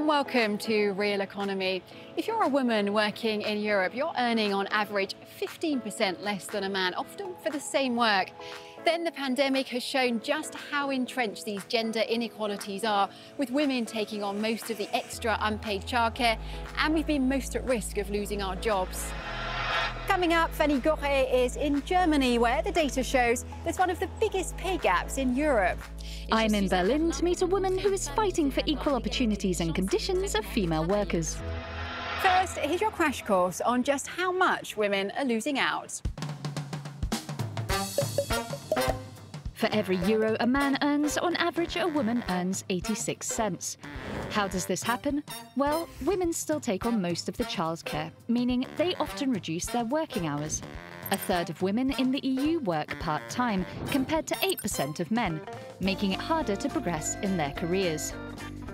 And welcome to Realeconomy. If you're a woman working in Europe, you're earning on average 15% less than a man, often for the same work. Then the pandemic has shown just how entrenched these gender inequalities are, with women taking on most of the extra unpaid childcare, and we've been most at risk of losing our jobs. Coming up, Fanny Gorre is in Germany, where the data shows there's one of the biggest pay gaps in Europe. I'm in Berlin to meet a woman who is fighting for equal opportunities and conditions of female workers. First, here's your crash course on just how much women are losing out. For every euro a man earns, on average, a woman earns 86 cents. How does this happen? Well, women still take on most of the childcare, meaning they often reduce their working hours. A third of women in the EU work part-time, compared to 8% of men, making it harder to progress in their careers.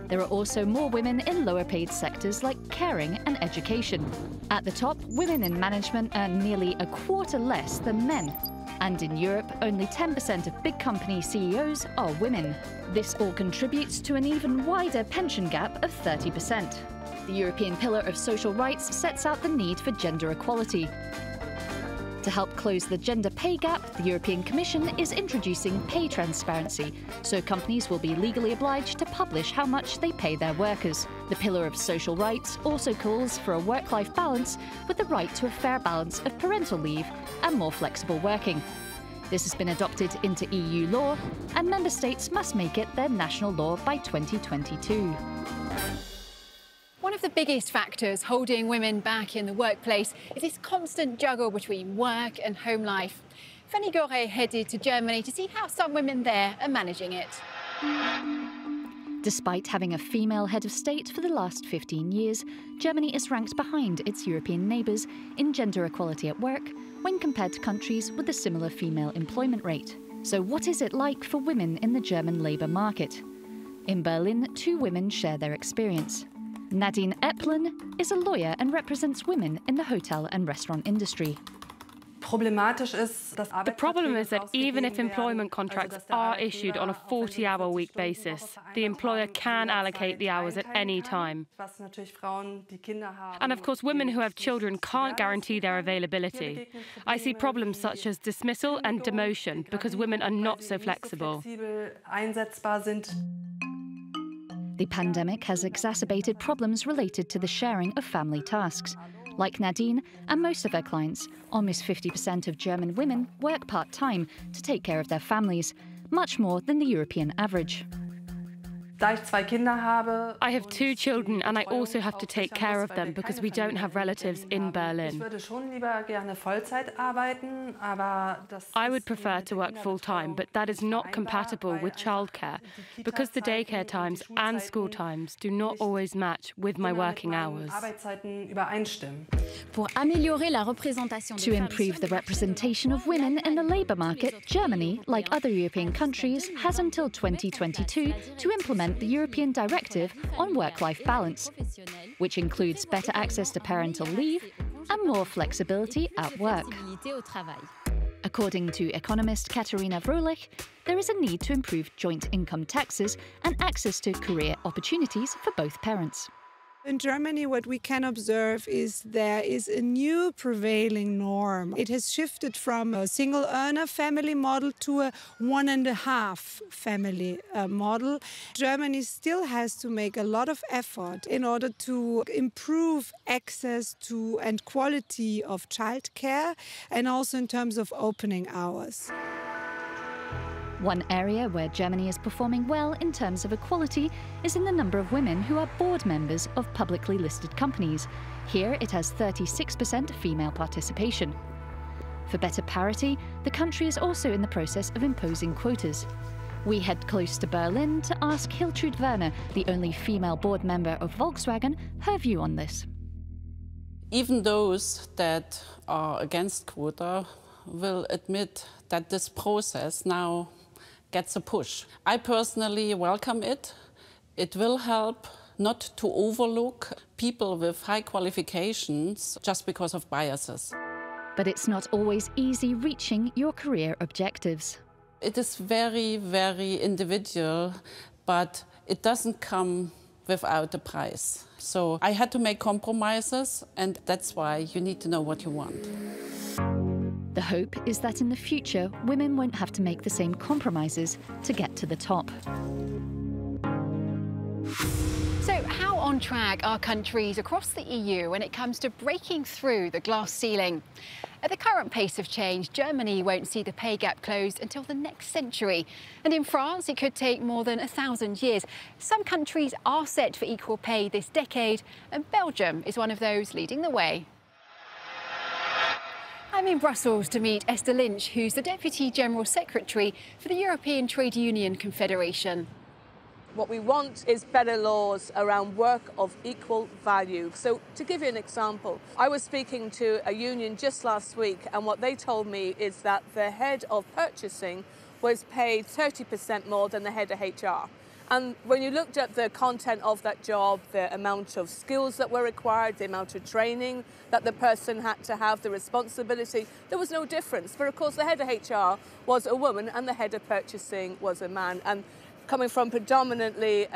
There are also more women in lower-paid sectors like caring and education. At the top, women in management earn nearly a quarter less than men. And in Europe, only 10% of big company CEOs are women. This all contributes to an even wider pension gap of 30%. The European Pillar of Social Rights sets out the need for gender equality. To help close the gender pay gap, the European Commission is introducing pay transparency, so companies will be legally obliged to publish how much they pay their workers. The Pillar of Social Rights also calls for a work-life balance with the right to a fair balance of parental leave and more flexible working. This has been adopted into EU law, and member states must make it their national law by 2022. One of the biggest factors holding women back in the workplace is this constant juggle between work and home life. Fanny Gorre headed to Germany to see how some women there are managing it. Despite having a female head of state for the last 15 years, Germany is ranked behind its European neighbours in gender equality at work when compared to countries with a similar female employment rate. So what is it like for women in the German labour market? In Berlin, two women share their experience. Nadine Epplin is a lawyer and represents women in the hotel and restaurant industry. The problem is that even if employment contracts are issued on a 40-hour-week basis, the employer can allocate the hours at any time. And of course, women who have children can't guarantee their availability. I see problems such as dismissal and demotion because women are not so flexible. The pandemic has exacerbated problems related to the sharing of family tasks. Like Nadine and most of her clients, almost 50% of German women work part-time to take care of their families, much more than the European average. I have two children and I also have to take care of them because we don't have relatives in Berlin. I would prefer to work full-time, but that is not compatible with childcare because the daycare times and school times do not always match with my working hours. To improve the representation of women in the labour market, Germany, like other European countries, has until 2022 to implement the European Directive on work-life balance, which includes better access to parental leave and more flexibility at work. According to economist Katharina Vrolich, there is a need to improve joint income taxes and access to career opportunities for both parents. In Germany, what we can observe is there is a new prevailing norm. It has shifted from a single earner family model to a 1.5 family model. Germany still has to make a lot of effort in order to improve access to and quality of childcare, and also in terms of opening hours. One area where Germany is performing well in terms of equality is in the number of women who are board members of publicly listed companies. Here it has 36% female participation. For better parity, the country is also in the process of imposing quotas. We head close to Berlin to ask Hiltrud Werner, the only female board member of Volkswagen, her view on this. Even those that are against quota will admit that this process now gets a push. I personally welcome it. It will help not to overlook people with high qualifications just because of biases. But it's not always easy reaching your career objectives. It is very, very individual, but it doesn't come without a price. So I had to make compromises, and that's why you need to know what you want. The hope is that in the future, women won't have to make the same compromises to get to the top. So how on track are countries across the EU when it comes to breaking through the glass ceiling? At the current pace of change, Germany won't see the pay gap closed until the next century. And in France, it could take more than 1,000 years. Some countries are set for equal pay this decade, and Belgium is one of those leading the way. I'm in Brussels to meet Esther Lynch, who's the Deputy General Secretary for the European Trade Union Confederation. What we want is better laws around work of equal value. So to give you an example, I was speaking to a union just last week, and what they told me is that the head of purchasing was paid 30% more than the head of HR. And when you looked at the content of that job, the amount of skills that were required, the amount of training that the person had to have, the responsibility, there was no difference. But of course, the head of HR was a woman and the head of purchasing was a man. And coming from predominantly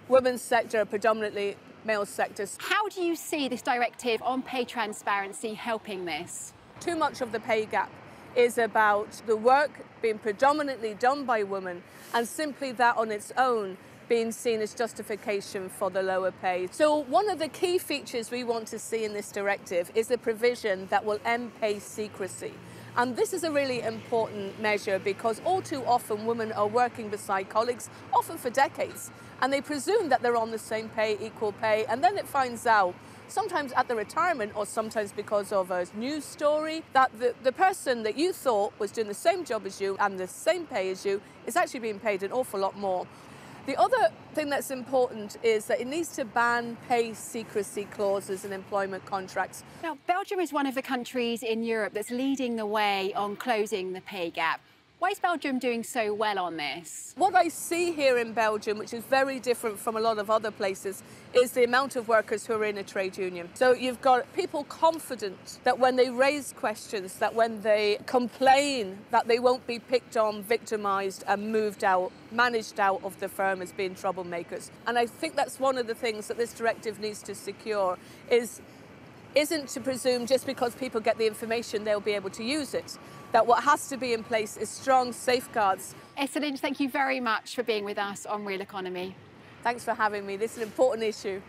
women's sector, predominantly male sectors. How do you see this directive on pay transparency helping this? Too much of the pay gap is about the work being predominantly done by women, and simply that on its own being seen as justification for the lower pay. So one of the key features we want to see in this directive is a provision that will end pay secrecy. And this is a really important measure because all too often women are working beside colleagues, often for decades, and they presume that they're on the same pay, equal pay, and then it finds out, sometimes at the retirement or sometimes because of a news story, that the person that you thought was doing the same job as you and the same pay as you is actually being paid an awful lot more. The other thing that's important is that it needs to ban pay secrecy clauses in employment contracts. Now, Belgium is one of the countries in Europe that's leading the way on closing the pay gap. Why is Belgium doing so well on this? What I see here in Belgium, which is very different from a lot of other places, is the amount of workers who are in a trade union. So you've got people confident that when they raise questions, that when they complain, that they won't be picked on, victimised and moved out, managed out of the firm as being troublemakers. And I think that's one of the things that this directive needs to secure isn't to presume just because people get the information they'll be able to use it. That what has to be in place is strong safeguards. Esther Lynch, thank you very much for being with us on Realeconomy. Thanks for having me. This is an important issue.